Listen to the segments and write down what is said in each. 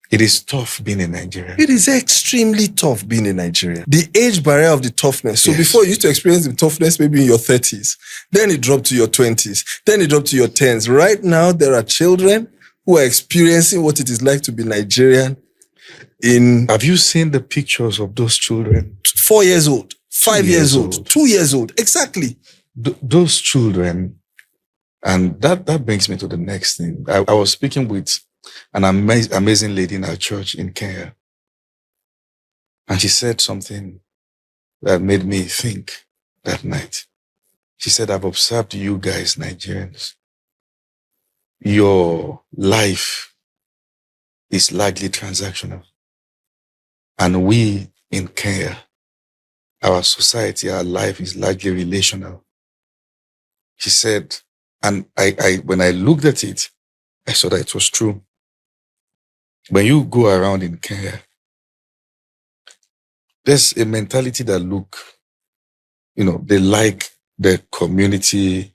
It is tough being in Nigeria. It is extremely tough being in Nigeria. The age barrier of the toughness. So Yes. before you used to experience the toughness maybe in your 30s, then it dropped to your 20s, then it dropped to your 10s. Right now, there are children who are experiencing what it is like to be Nigerian in Have you seen the pictures of those children? 4 years old, 5 years years old, old. 2 years old. Exactly. Those children, and that brings me to the next thing. I was speaking with an amazing lady in our church in Kenya, and she said something that made me think that night. She said, I've observed you guys, Nigerians. Your life is largely transactional. And we in Kenya, our society, our life is largely relational. She said, and I when I looked at it, I saw that it was true. When you go around in Kenya, there's a mentality that they like the community,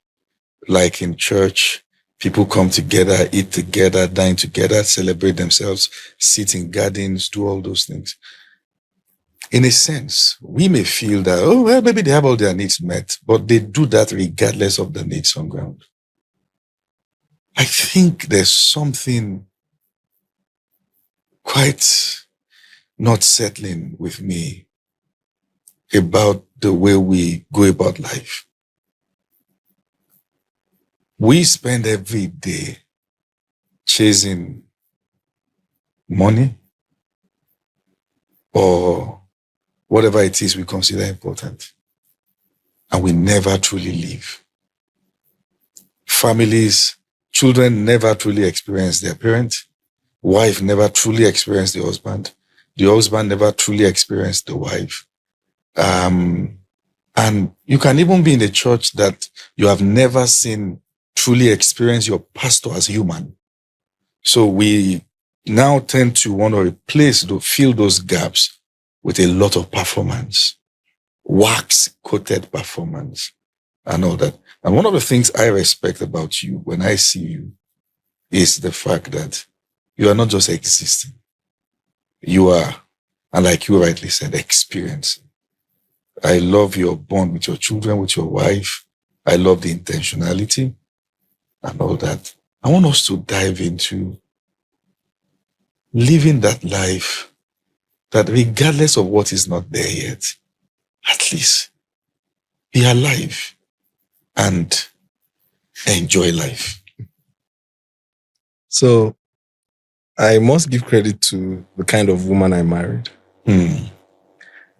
like in church, people come together, eat together, dine together, celebrate themselves, sit in gardens, do all those things. In a sense, we may feel that, maybe they have all their needs met, but they do that regardless of the needs on ground. I think there's something quite not settling with me about the way we go about life. We spend every day chasing money or whatever it is we consider important, and we never truly live. Families, children never truly experience their parent. Wife never truly experienced the husband. The husband never truly experienced the wife. And you can even be in a church that you have never seen truly experience your pastor as human. So we now tend to want to fill those gaps with a lot of performance, wax-coated performance, and all that. And one of the things I respect about you when I see you is the fact that you are not just existing. You are, and like you rightly said, experiencing. I love your bond with your children, with your wife. I love the intentionality and all that. I want us to dive into living that life that regardless of what is not there yet, at least be alive and enjoy life. So I must give credit to the kind of woman I married.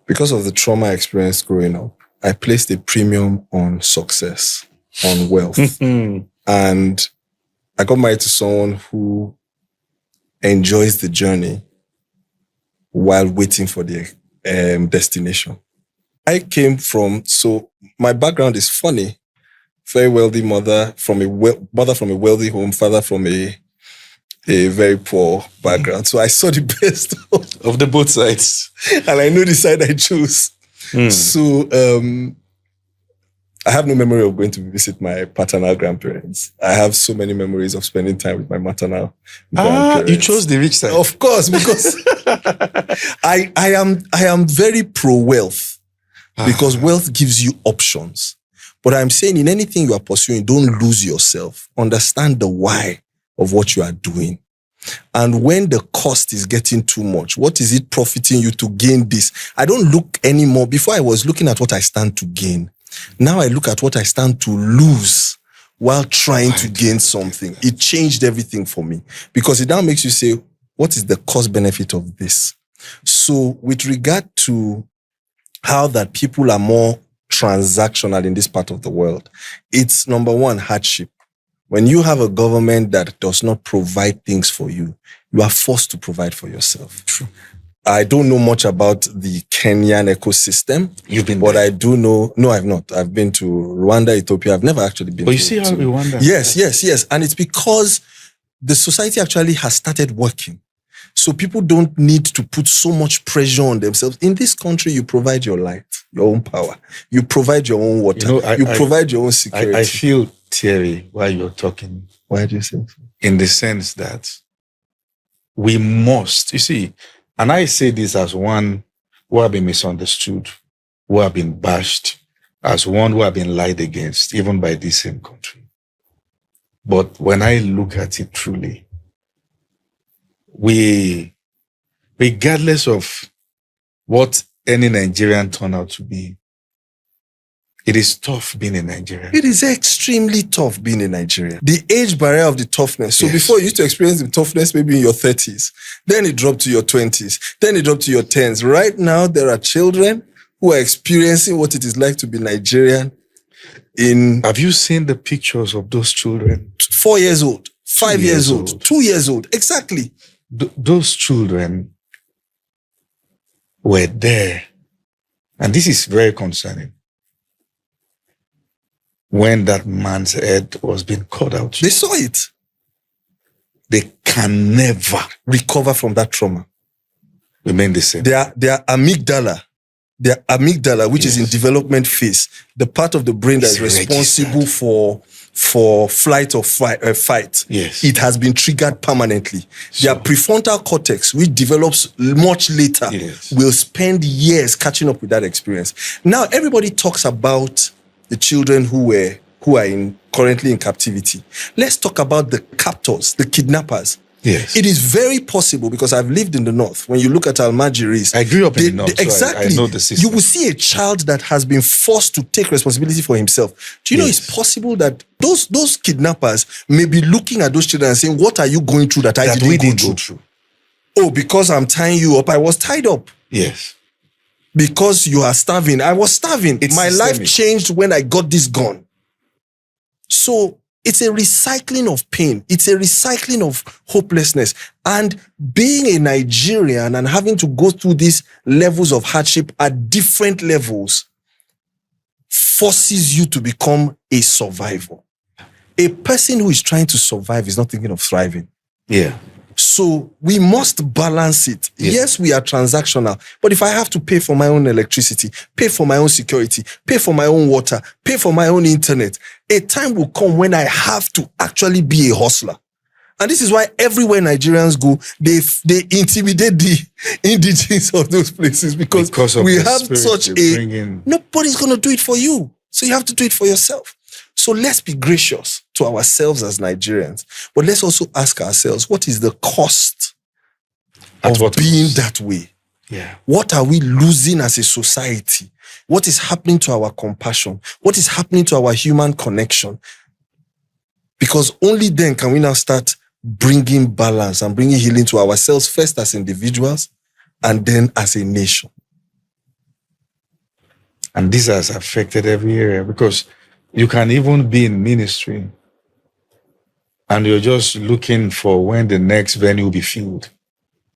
Because of the trauma I experienced growing up, I placed a premium on success, on wealth. And I got married to someone who enjoys the journey while waiting for the destination. I came from, so my background is funny. Very wealthy mother from a wealthy home, father from a very poor background. So I saw the best Of the both sides. and I know the side I chose. So I have no memory of going to visit my paternal grandparents. I have so many memories of spending time with my maternal grandparents. You chose the rich side. Of course, because I am very pro-wealth because wealth gives you options. But I'm saying in anything you are pursuing, don't lose yourself. Understand the why of what you are doing. And when the cost is getting too much, what is it profiting you to gain this? I don't look anymore. Before I was looking at what I stand to gain. Now I look at what I stand to lose while trying to gain something. It changed everything for me because it now makes you say, what is the cost benefit of this? So with regard to how that people are more transactional in this part of the world, it's number one, hardship. When you have a government that does not provide things for you, you are forced to provide for yourself. True. I don't know much about the Kenyan ecosystem. You've been but there. I do know. No, I've not. I've been to Rwanda, Ethiopia. I've never actually been. But you see how Rwanda? Yes. And it's because the society actually has started working. So people don't need to put so much pressure on themselves. In this country, you provide your light, your own power. You provide your own water. You provide your own security. I feel teary while you're talking. Why do you say so? In the sense that we must, you see, and I say this as one who have been misunderstood, who have been bashed, as one who have been lied against, even by this same country. But when I look at it truly, we, regardless of what any Nigerian turn out to be, it is tough being in Nigeria. It is extremely tough being in Nigeria. The age barrier of the toughness. So Yes. before you used to experience the toughness maybe in your 30s, then it dropped to your 20s, then it dropped to your 10s. Right now, there are children who are experiencing what it is like to be Nigerian in Have you seen the pictures of those children? 4 years old, 5 years years old, old. 2 years old. Exactly. Those children were there. And this is very concerning. When that man's head was being cut out, They saw it. they can never Recover from that trauma. remain the same. Their amygdala, which is in Yes. development phase, the part of the brain that It's is responsible for flight or fight, Yes. it has been triggered permanently. Their prefrontal cortex, which develops much later, Yes. will spend years catching up with that experience. Now, everybody talks about the children who are currently in captivity. Let's talk about the captors, the kidnappers. Yes. It is very possible, because I've lived in the north. When you look at Almajiris, I grew up in the north, so exactly. I know the system. You will see a child that has been forced to take responsibility for himself. Do you know Yes. it's possible that those kidnappers may be looking at those children and saying, "What are you going through that I that didn't we go didn't through?" go through. Oh, because I'm tying you up, I was tied up. Yes. Because you are starving, I was starving. It's My life systemic. changed when I got this gun. So it's a recycling of pain. It's a recycling of hopelessness. And being a Nigerian and having to go through these levels of hardship at different levels forces you to become a survivor. A person who is trying to survive is not thinking of thriving. Yeah. So we must balance it. Yeah. Yes, we are transactional, but if I have to pay for my own electricity, pay for my own security, pay for my own water, pay for my own internet, a time will come when I have to actually be a hustler. And this is why everywhere Nigerians go, they intimidate the indigenes of those places because of we the have spirit such they bring in. nobody's going to do it for you. So you have to do it for yourself. So let's be gracious to ourselves as Nigerians, but let's also ask ourselves, what is the cost At of what being cost? that way? Yeah. What are we losing as a society? What is happening to our compassion? What is happening to our human connection? Because only then can we now start bringing balance and bringing healing to ourselves, first as individuals and then as a nation. And this has affected every area, because you can even be in ministry and you're just looking for when the next venue will be filled.